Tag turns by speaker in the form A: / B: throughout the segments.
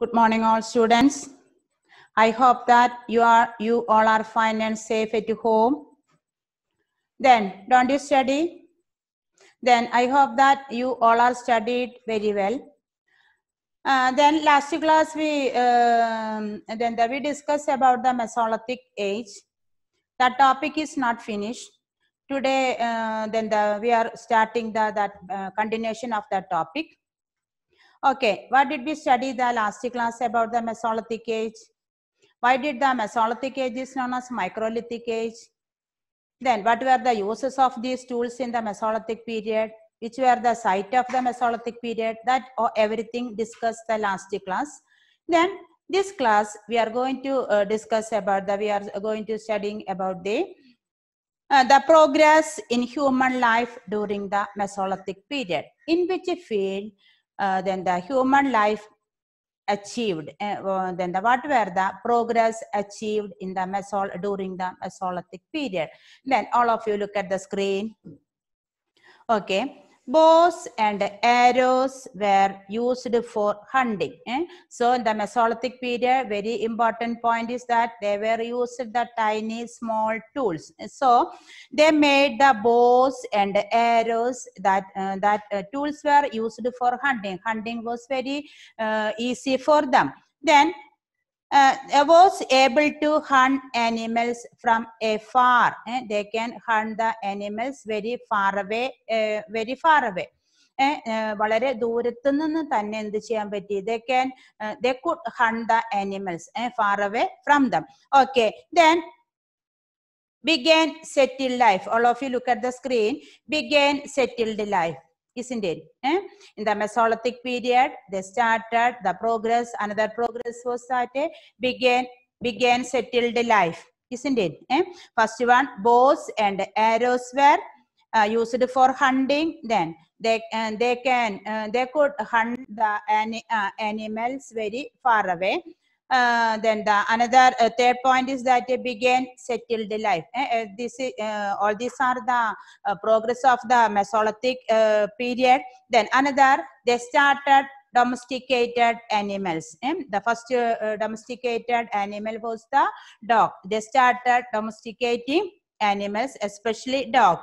A: Good morning, all students. I hope that you all are fine and safe at home. Then, don't you study? Then I hope that you all are studied very well. Then last class we discussed about the Mesolithic age. That topic is not finished. Today, we are starting the continuation of that topic. Okay, what did we study the last class about the Mesolithic age? Why did the Mesolithic age is known as Microlithic age? Then what were the uses of these tools in the Mesolithic period? Which were the site of the Mesolithic period? That everything discussed the last class. Then this class we are going to discuss about we are going to studying about the progress in human life during the Mesolithic period. In which field then the human life achieved, what were the progress achieved in the during the Mesolithic period. Then all of you look at the screen. Okay, bows and arrows were used for hunting. So in the Mesolithic period, very important point is that they were used the tiny small tools. So they made the bows and arrows that tools were used for hunting. Hunting was very easy for them. Then was able to hunt animals from afar. They can hunt the animals very far away, very far away. വളരെ ദൂരത്തു നിന്ന് തന്നെ എന്ത് ചെയ്യാൻ പറ്റി? They could hunt the animals far away from them. Okay, then began settled life. All of you look at the screen. Began settled life, isn't it? In the Mesolithic period, they started the progress. Another progress was started. Began settled life, isn't it? First one, bows and arrows were used for hunting. Then they could hunt the animals very far away. Then the another third point is that they began settled life. All these are the progress of the Mesolithic period. Then another, they started domesticated animals. The first domesticated animal was the dog. They started domesticating animals, especially dog.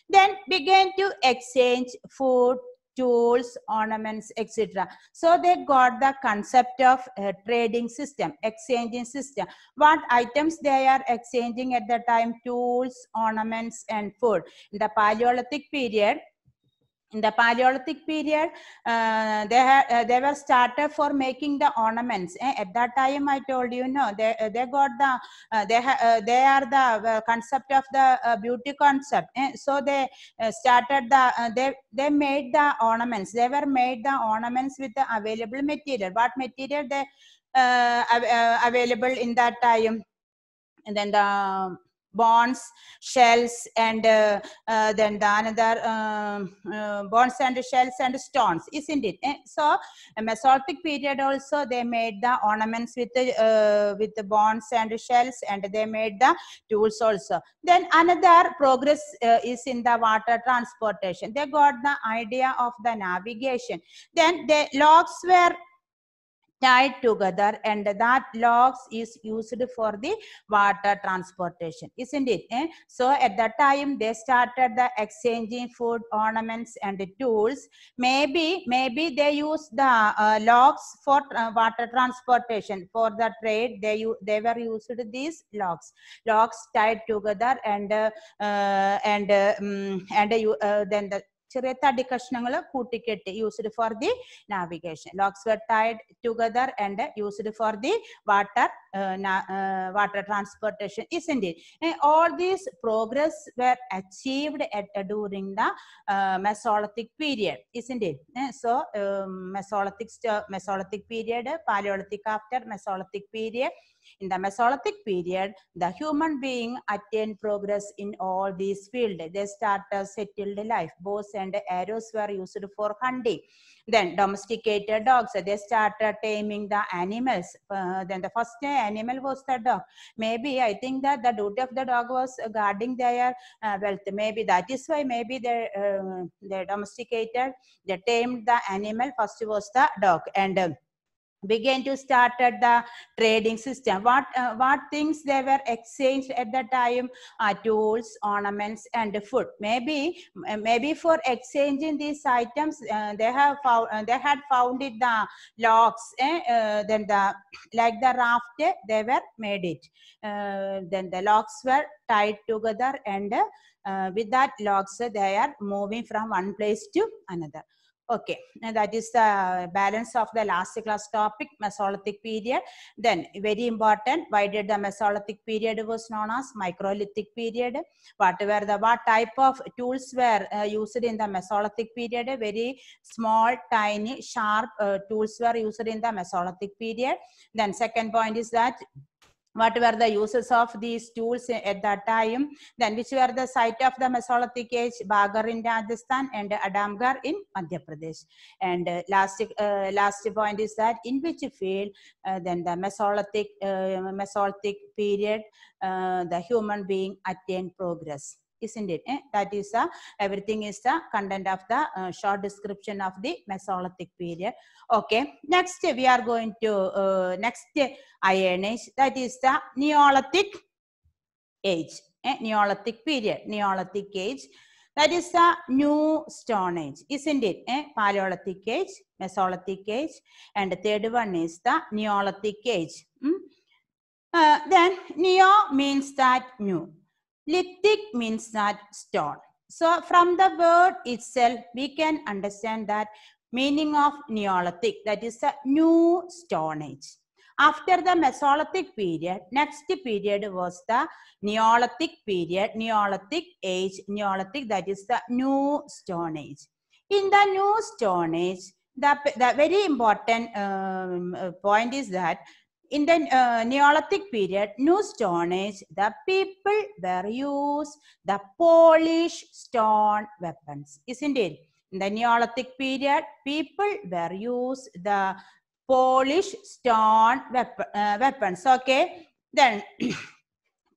A: Then began to exchange food, tools, ornaments, etc. So they got the concept of trading system, exchanging system. What items they are exchanging at the time? Tools, ornaments, and food. In the Paleolithic period, they were started for making the ornaments. At that time, I told you, no, they got the they are the concept of the beauty concept. So they started they made the ornaments. They were made the ornaments with the available material. What material they available in that time? And then the bones, shells, and then the another bones and shells and stones, isn't it? So Mesolithic period also they made the ornaments with the bones and shells, and they made the tools also. Then another progress is in the water transportation. They got the idea of the navigation. Then the logs were tied together, and that logs is used for the water transportation, isn't it? So at that time they started the exchanging food, ornaments, and the tools. Maybe they use the logs for water transportation. For the trade, they were used these logs tied together, and then the ചെറിയ തടി കഷ്ണങ്ങൾ കൂട്ടിക്കെട്ടി used for the navigation. Logs were tied together and used for the water transportation, isn't it? And all these progress were achieved during the Mesolithic period, isn't it? So Mesolithic period, Paleolithic after Mesolithic period. In the Mesolithic period, the human being attained progress in all these fields. They started settled life. Bows and arrows were used for hunting. Then domesticated dogs. They started taming the animals. Then the first animal was the dog. Maybe I think that the duty of the dog was guarding their wealth. Maybe that is why maybe they domesticated, they tamed the animal. First was the dog. And began to started the trading system. What things they were exchanged at the time? Tools, ornaments, and food. Maybe for exchanging these items, they had found it the logs. Then the like the raft, they were made it. Then the logs were tied together, and with that logs, they are moving from one place to another. Okay, and that is the balance of the last class topic, Mesolithic period. Then very important, why did the Mesolithic period was known as Microlithic period? What type of tools were used in the Mesolithic period? Very small, tiny, sharp tools were used in the Mesolithic period. Then second point is that what were the uses of these tools at that time? Then which were the site of the Mesolithic age? Bagar in Rajasthan and Adamgarh in Madhya Pradesh. And last point is that in which field then the Mesolithic period the human being attained progress. Isn't it? That is everything is the content of the short description of the Mesolithic period. Okay, next we are going to next Iron Age, that is the Neolithic age. Neolithic period, Neolithic age, that is the New Stone Age, isn't it? Paleolithic age, Mesolithic age, and the third one is the Neolithic age. Then Neo means that new. Lithic means that stone. So from the word itself, we can understand that meaning of Neolithic, that is a new Stone Age. After the Mesolithic period, next period was the Neolithic period, Neolithic age, Neolithic, that is the New Stone Age. In the New Stone Age, the very important point is that in the Neolithic period, New Stone Age, the people were used the polished stone weapons, isn't it? In the Neolithic period, people were used the polished stone weapons. Okay, then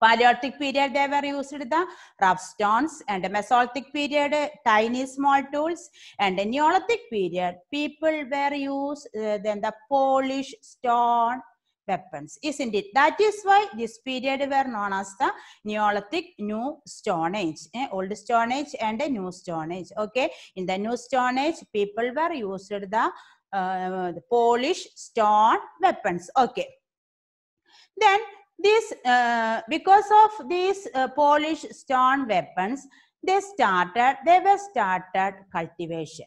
A: Paleolithic period, they were used the rough stones, and the Mesolithic period, tiny small tools, and the Neolithic period, people were used then the polished stone weapons, isn't it? That is why this period were known as the Neolithic New Stone Age, Old Stone Age and the New Stone Age. Okay, in the New Stone Age, people were used the polished stone weapons. Okay, then this because of these polished stone weapons, they were started cultivation,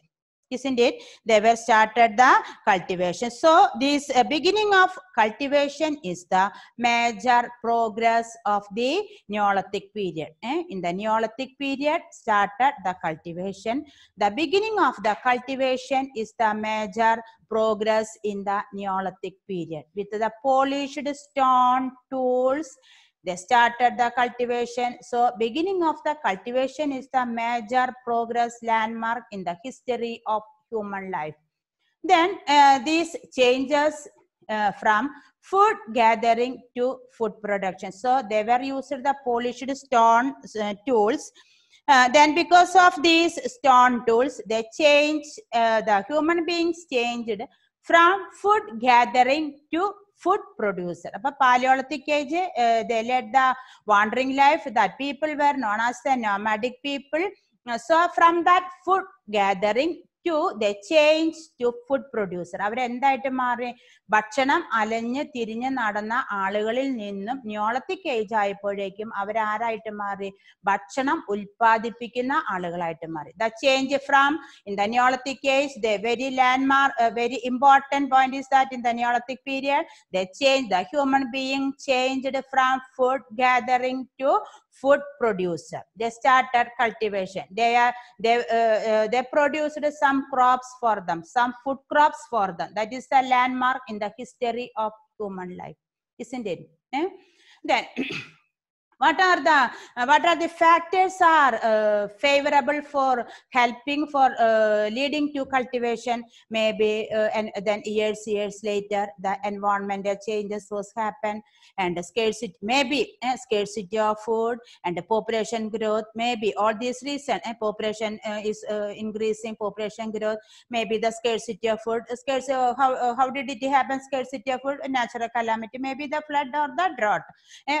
A: isn't it? They were started the cultivation. So this beginning of cultivation is the major progress of the Neolithic period. In the Neolithic period started the cultivation. The beginning of the cultivation is the major progress in the Neolithic period. With the polished stone tools, they started the cultivation. So beginning of the cultivation is the major progress landmark in the history of human life. Then these changes from food gathering to food production. So they were used the polished stone tools. Then because of these stone tools, they changed, the human beings changed from food gathering to food producer. But Paleolithic age, they led the wandering life, that people were known as the nomadic people. So from that food gathering to they change to food producer. അവരെന്തായിട്ട് മാറി? ഭക്ഷണം അലഞ്ഞ് തിരിഞ്ഞ് നടന്ന ആളുകളിൽ നിന്നും നിയോളത്തിക് age ആയപ്പോഴേക്കും അവരാരായിട്ട് മാറി? ഭക്ഷണം ഉൽപ്പാദിപ്പിക്കുന്ന ആളുകളായിട്ട് മാറി. The change from in the Neolithic age, the very landmark, very important point is that in the Neolithic period, they changed, the human being changed from food gathering to food producer. They started cultivation. They produced some crops for them, some food crops for them. That is the landmark in the history of human life, isn't it? Then what are the factors are favorable for helping for leading to cultivation? Maybe and then years later the environmental changes was happen, and scarcity, maybe scarcity of food and the population growth, maybe all these reasons. Population is increasing, population growth, maybe the scarcity of food. How did it happen? Scarcity of food, a natural calamity, maybe the flood or the drought,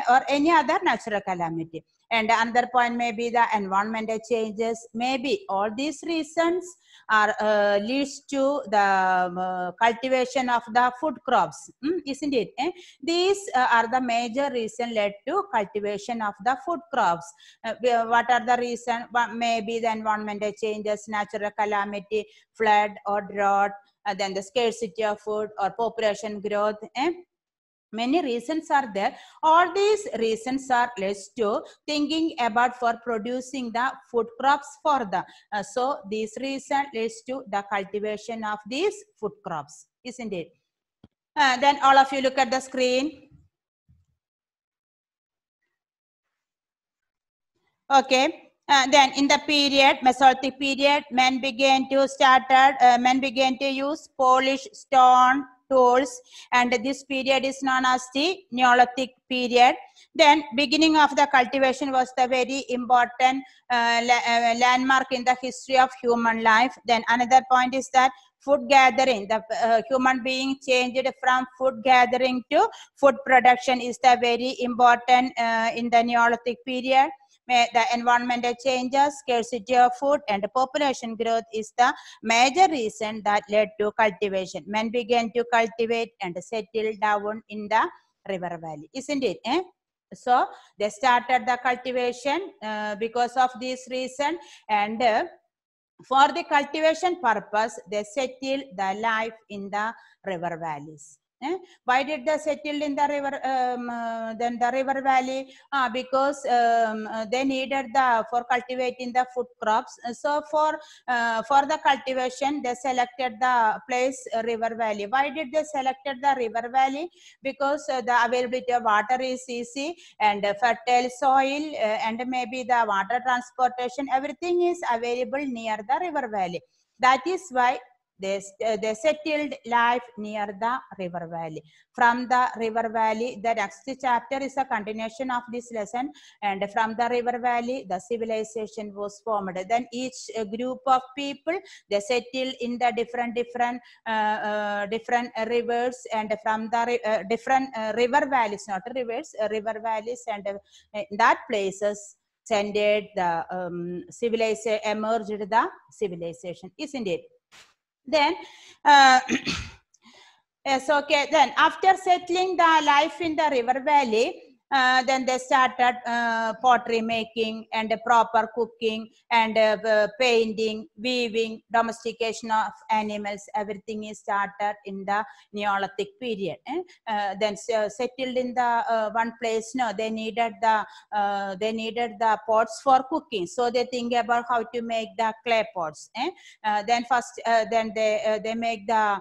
A: or any other natural calamity. And another point may be the environmental changes. Maybe all these reasons are leads to the cultivation of the food crops, isn't it? These are the major reason led to cultivation of the food crops. What are the reason? Maybe the environmental changes, natural calamity, flood or drought, then the scarcity of food or population growth. Many reasons are there. All these reasons are less to thinking about for producing the food crops for the so this reason leads to the cultivation of these food crops, isn't it? Then all of you look at the screen. Okay. Then in the period, Mesolithic period, men began to use polished stone tools, and this period is known as the Neolithic period. Then beginning of the cultivation was the very important landmark in the history of human life. Then another point is that food gathering, the human being changed from food gathering to food production is the very important in the Neolithic period. The environmental changes, scarcity of food, and population growth is the major reason that led to cultivation. Men began to cultivate and settle down in the river valley, isn't it? So they started the cultivation because of this reason, and for the cultivation purpose, they settled the life in the river valleys. Why did they settle in the river, then the river valley? Because they needed for cultivating the food crops. So for the cultivation, they selected the place river valley. Why did they selected the river valley? Because the availability of water is easy, and fertile soil, and maybe the water transportation, everything is available near the river valley. That is why they settled life near the river valley. From the river valley, the next chapter is a continuation of this lesson, and from the river valley, the civilization was formed. Then each group of people, they settled in the different rivers, and from the different river valleys, not rivers, river valleys, and in that places centered the civilization, emerged the civilization, isn't it? Then yes, okay, then after settling the life in the river valley, then they started pottery making and proper cooking and painting, weaving, domestication of animals. Everything is started in the Neolithic period. Then settled in the one place. No, they needed the pots for cooking. So they think about how to make the clay pots. Then first, then they make the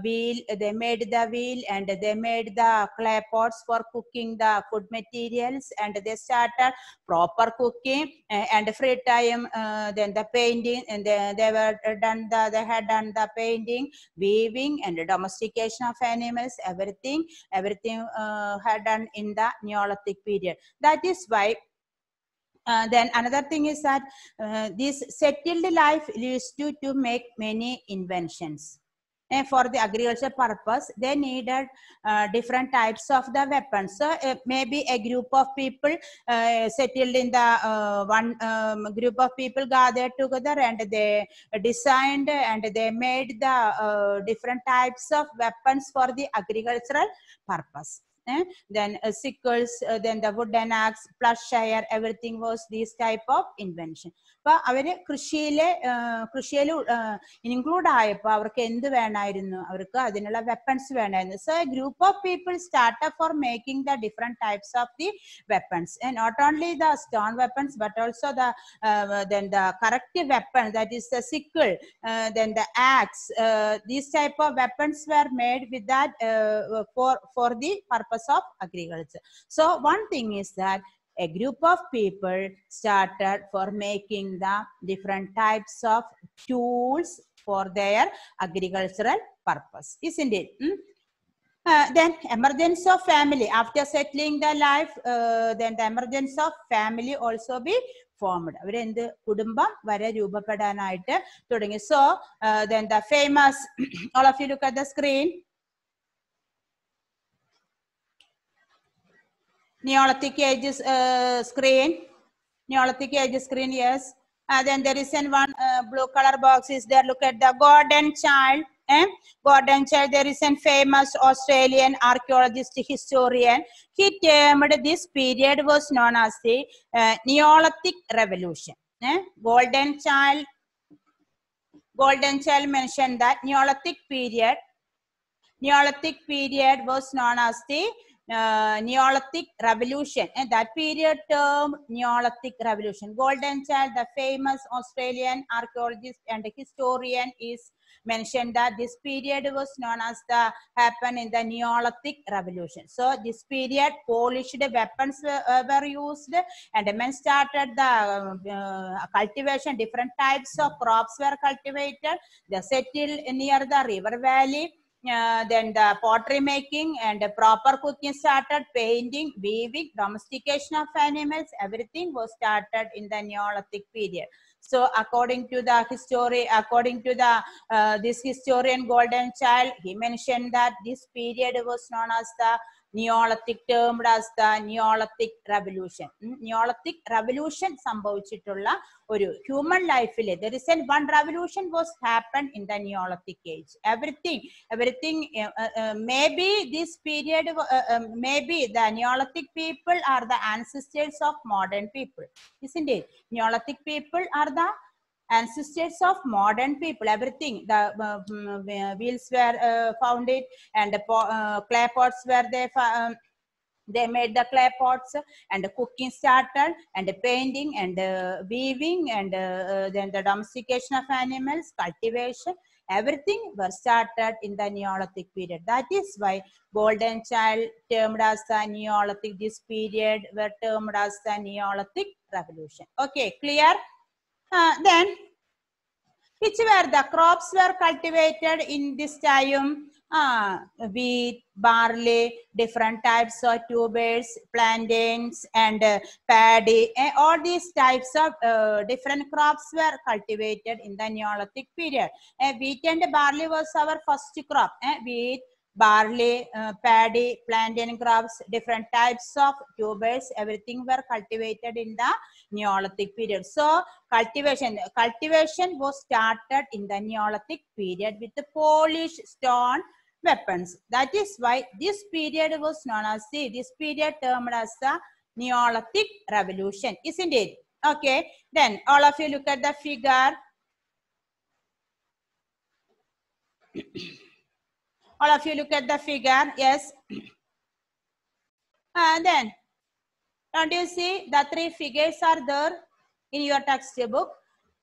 A: wheel. They made the wheel, and they made the clay pots for cooking the food materials, and they started proper cooking and free time. Then the painting, and they had done the painting, weaving, and the domestication of animals. Everything had done in the Neolithic period. That is why. Then another thing is that this settled life used to make many inventions. For the agriculture purpose, they needed different types of the weapons. So maybe a group of people settled in the one group of people gathered together, and they designed and they made the different types of weapons for the agricultural purpose. Then sickles, then the wooden axe, plowshare, everything was this type of invention. But അവര് കൃഷിയില് include ആയപ്പോൾ അവർക്ക് എന്ത് വേണമായിരുന്നു? അവർക്ക് അതിനുള്ള weapons വേണമായിരുന്നു. So a group of people started for making the different types of the weapons, and not only the stone weapons, but also the then the corrective weapon, that is the sickle, then the axe. These type of weapons were made with that for the purpose of agriculture. So one thing is that a group of people started for making the different types of tools for their agricultural purpose, isn't it? Then emergence of family. After settling the life, then the emergence of family also be formed. അവരെന്ത് കുടുംബം വരെ രൂപപ്പെടാനായിട്ട് തുടങ്ങി. So then the famous, all of you look at the screen. Neolithic age screen. Neolithic age screen, yes. Then there is one blue color box is there. Look at the Golden Child. Golden Child, there is a famous Australian archaeologist historian. He termed this period was known as the Neolithic Revolution. Golden Child mentioned that Neolithic period was known as the Neolithic Revolution, and that period term Neolithic Revolution. Golden Child, the famous Australian archaeologist and historian, is mentioned that this period was known as the happened in the Neolithic Revolution. So this period polished weapons were used, and men started the cultivation. Different types of crops were cultivated. They settled near the river valley. Then the pottery making and proper cooking started, painting, weaving, domestication of animals, everything was started in the Neolithic period. So according to the this historian Golden Child, he mentioned that this period was known as the Neolithic, termed as the Neolithic Revolution. Neolithic Revolution സംഭവിച്ചിട്ടുള്ള ഒരു human life le there is one revolution was happened in the Neolithic age. Everything maybe this period maybe the Neolithic people are the ancestors of modern people, isn't it? Neolithic people are the ancestors of modern people. Everything, the wheels were found it, and the clay pots were there. They made the clay pots, and the cooking started, and the painting, and weaving, and then the domestication of animals, cultivation, everything were started in the Neolithic period. That is why Golden Child termed as the Neolithic, this period were termed as the Neolithic Revolution. Okay, clear? Then which were the crops were cultivated in this time? Wheat, barley, different types of tubers, plantains, and paddy. All these types of different crops were cultivated in the Neolithic period. Wheat and barley was our first crop. Wheat, barley, paddy, plantain crops, different types of tubers, everything were cultivated in the Neolithic period. So cultivation was started in the Neolithic period with the polished stone weapons. That is why this period was known as this period termed as the Neolithic Revolution, isn't it? Okay, then all of you look at the figure. All of you look at the figure, yes. Then, don't you see the three figures are there in your textbook?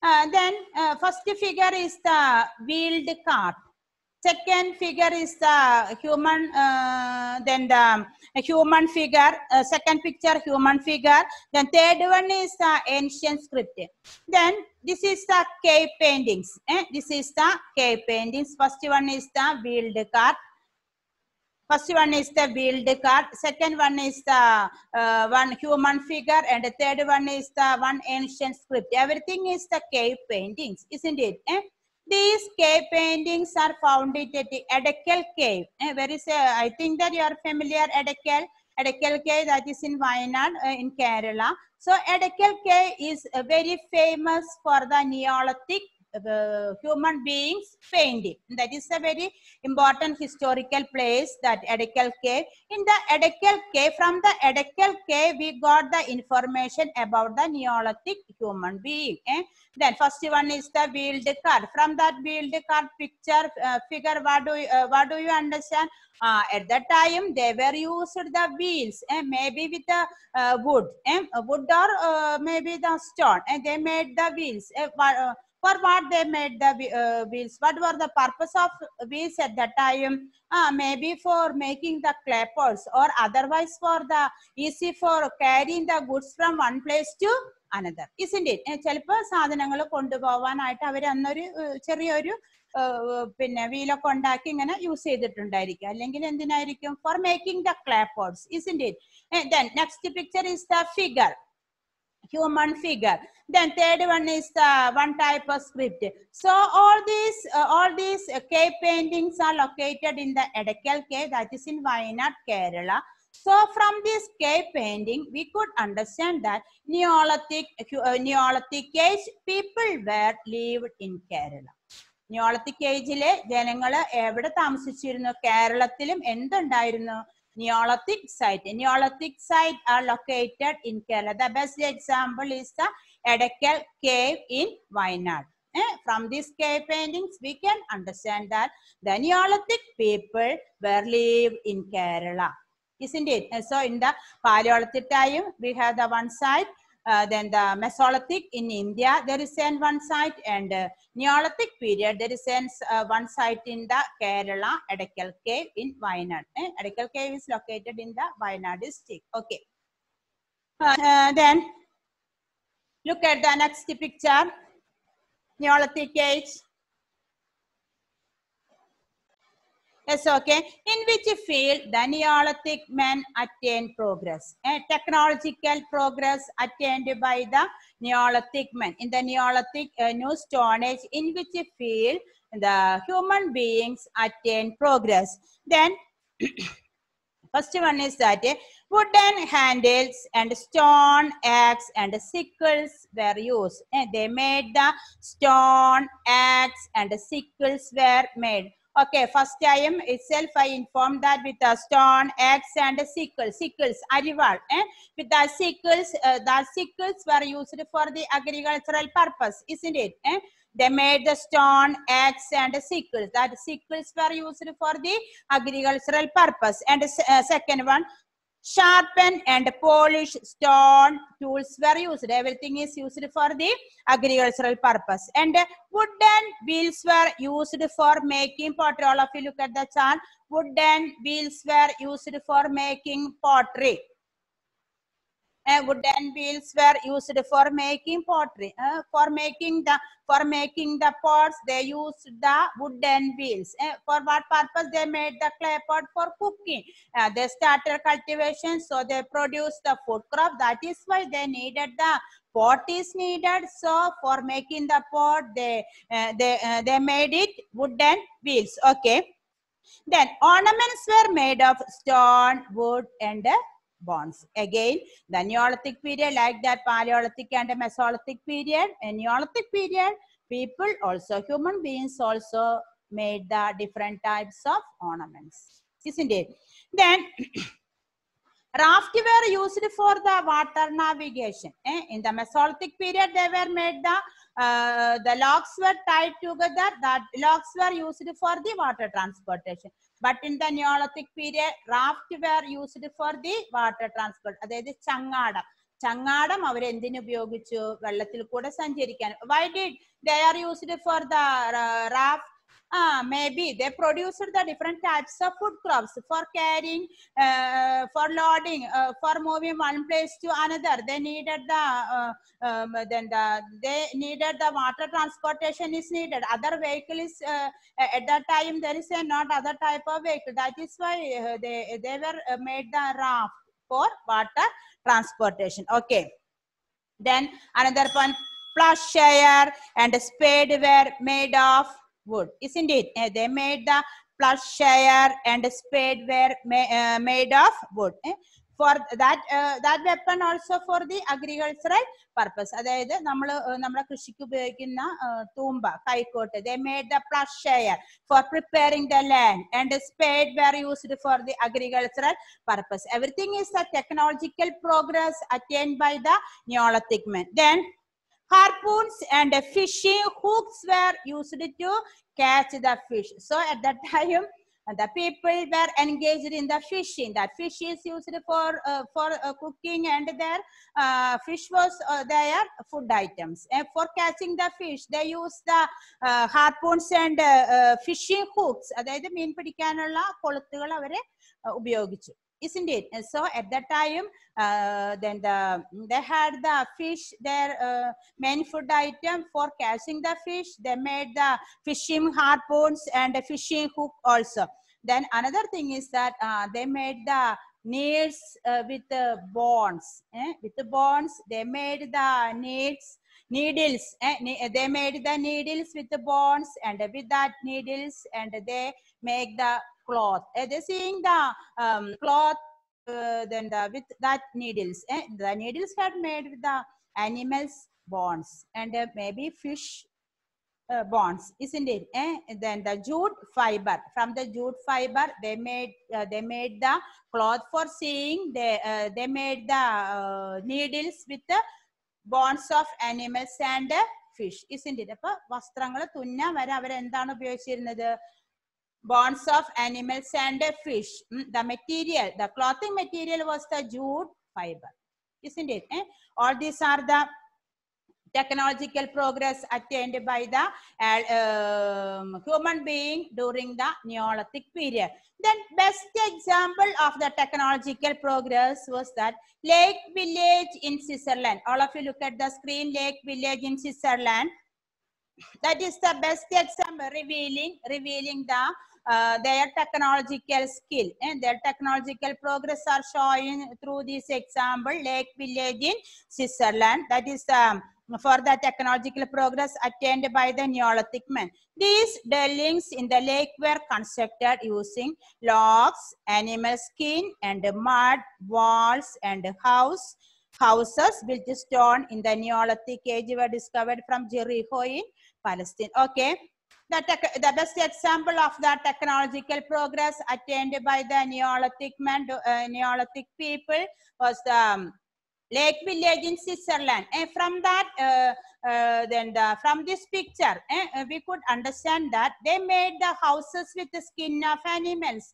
A: Then, first figure is the wheeled cart. Second figure is the human, then the human figure, second picture human figure. Then third one is the ancient script. Then this is the cave paintings. This is the cave paintings. First one is the wheeled cart. First one is the wheeled cart. Second one is the one human figure, and the third one is the one ancient script. Everything is the cave paintings, isn't it? These cave paintings are found at the Edekal cave. Where is I think that you are familiar Edekal cave, that is in Wayanad in Kerala. So Edekal cave is very famous for the Neolithic human beings painting. That is a very important historical place, that Edekal cave. In the Edekal cave, from the Edekal cave, we got the information about the Neolithic human being. Then first one is the wheeled cart. From that wheeled cart picture figure, what do you understand? At that time they were used the wheels, maybe with the wood or maybe the stone, and they made the wheels. For what they made the wheels? What were the purpose of wheels at that time? Maybe for making the clappers, or otherwise for the easy for carrying the goods from one place to another, isn't it? ചിലപ്പോൾ സാധനങ്ങൾ കൊണ്ടുപോകാനായിട്ട് അവർ അന്നൊരു ചെറിയൊരു പിന്നെ വീലൊക്കെ ഉണ്ടാക്കി ഇങ്ങനെ use ചെയ്തിട്ടുണ്ടായിരിക്കും. അല്ലെങ്കിൽ എന്തിനായിരിക്കും? For making the clappers, isn't it? Then next picture is the figure, human figure. Then third one is the one type of script. So all these cave paintings are located in the Edakkal cave, that is in Wayanad, Kerala. So from this cave painting, we could understand that Neolithic age people were lived in Kerala. Neolithic age-le ജനങ്ങള് എവിടെ താമസിച്ചിരുന്നു? കേരളത്തിലും എന്തുണ്ടായിരുന്നു? Neolithic site. Neolithic site are located in Kerala. The best example is the Edakkal cave in Wayanad. From these cave paintings, we can understand that the Neolithic people were lived in Kerala, isn't it? So in the Paleolithic time, we have the one site. Then the Mesolithic in India, there is one site, and Neolithic period, there is one site in the Kerala, Edakkal cave in Wayanad. Edakkal cave is located in the Wayanad district. Okay. Then look at the next picture, Neolithic age. Yes, okay. In which field the Neolithic men attained progress? Technological progress attained by the Neolithic men. In the Neolithic New Stone Age, in which field the human beings attained progress? Then, first one is that wooden handles and stone axe and sickles were used. They made the stone axe and sickles were made. Okay, first time itself I informed that with the stone, axe and sickles, arival. With the sickles were used for the agricultural purpose, isn't it? They made the stone, axe and sickles. That sickles were used for the agricultural purpose. And second one, sharpen and polish stone tools were used. Everything is used for the agricultural purpose. And wooden wheels were used for making pottery. All of you look at the chart. Wooden wheels were used for making pottery. Wooden wheels were used for making pottery. For making the pots, they used the wooden wheels. For what purpose? They made the clay pot for cooking. They started cultivation, so they produced the food crop. That is why they needed the pot is needed. So for making the pot, they made it wooden wheels. Okay. Then ornaments were made of stone, wood, and bones. Again, the Neolithic period, like that Paleolithic and Mesolithic period. In Neolithic period, people also, human beings also made the different types of ornaments, isn't it? Then raft were used for the water navigation. In the Mesolithic period, they were made the logs were tied together. That logs were used for the water transportation. But in the Neolithic period, raft were used for the water transport. അതായത് ചങ്ങാടം അവർ എന്തിനു ഉപയോഗിച്ചു? വെള്ളത്തിൽ കൂടെ സഞ്ചരിക്കാൻ. Why did they are used for the raft? Maybe they produced the different types of food crops for carrying, for loading, for moving one place to another. They needed they needed the water transportation is needed. Other vehicle is at that time there is not other type of vehicle. That is why they were made the raft for water transportation. Okay. Then another one, plowshare and spade were made of wood, isn't it? They made the plowshare and spade were made of wood. For that weapon also for the agricultural purpose. അതായത് നമ്മുടെ കൃഷിക്ക് ഉപയോഗിക്കുന്ന തൂമ്പ, കൈക്കോട്ട്. They made the plowshare for preparing the land, and the spade were used for the agricultural purpose. Everything is the technological progress attained by the Neolithic men. Then harpoons and fishing hooks were used to catch the fish. So at that time, the people were engaged in the fishing. That fish is used for cooking, and their fish was their food items. And for catching the fish, they use the harpoons and fishing hooks. അതായത് മീൻ പിടിക്കാനുള്ള കൊളുത്തുകൾ അവരെ ഉപയോഗിച്ചു. Isn't it? And so at that time, then they had the fish, their main food item for catching the fish. They made the fishing harpoons and a fishing hook also. Then another thing is that they made the needles with bones. With the bones, they made the needles. They made the needles with the bones, and with that needles, and they make the cloth. They seeing the cloth then with that needles. The needles had made with the animals' bones, and maybe fish bones, isn't it? Then the jute fiber. From the jute fiber, they made the cloth for seeing. They made the needles with the bones of animals and fish, isn't it? അപ്പോൾ വസ്ത്രങ്ങൾ തുന്നാൻ വരെ അവരെന്താണ് ഉപയോഗിച്ചിരുന്നത്? Bones of animals and fish. The material, the clothing material was the jute fiber, isn't it? All these are the technological progress attained by the human being during the Neolithic period. Then best example of the technological progress was that Lake Village in Switzerland. All of you look at the screen, Lake Village in Switzerland. That is the best example revealing the their technological skill, and their technological progress are showing through this example, Lake Village in Switzerland. That is for the technological progress attained by the Neolithic men. These dwellings in the lake were constructed using logs, animal skin, and mud, walls, and houses built stone in the Neolithic age were discovered from Jericho in Palestine. Okay. The best example of the technological progress attained by the Neolithic men, Neolithic people, was the Lake Village in Switzerland. And from that, from this picture, we could understand that they made the houses with the skin of animals,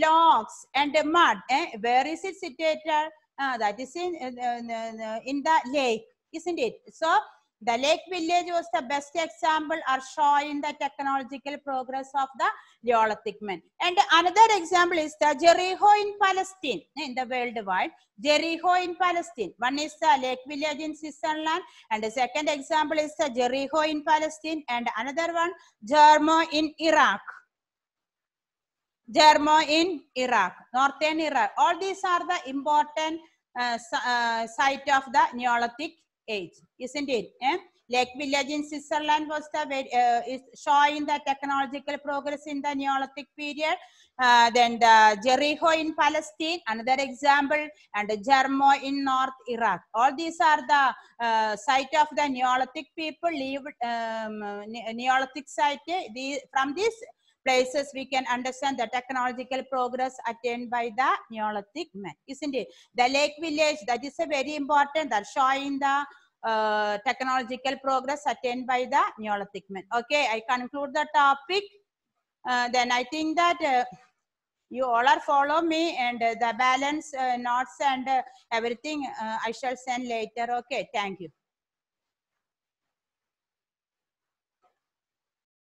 A: logs, and mud. Where is it situated? That is in the lake, isn't it? So the Lake Village was the best example or showing the technological progress of the Neolithic men. And another example is the Jericho in Palestine, in the worldwide. Jericho in Palestine. One is the Lake Village in Switzerland, and the second example is the Jericho in Palestine, and another one, Jarmo in Iraq. Jarmo in Iraq, northern Iraq. All these are the important site of the Neolithic age, isn't it? Lake Village in Switzerland was the is showing the technological progress in the Neolithic period. Then the Jericho in Palestine, another example, and Jarmo in North Iraq. All these are the site of the Neolithic people lived. Neolithic site. From these places we can understand the technological progress attained by the Neolithic men, isn't it? The Lake Village, that is a very important, that showing the technological progress attained by the Neolithic men. Okay, I conclude the topic. Then I think that you all are follow me, and the balance notes and everything I shall send later. Okay, thank you.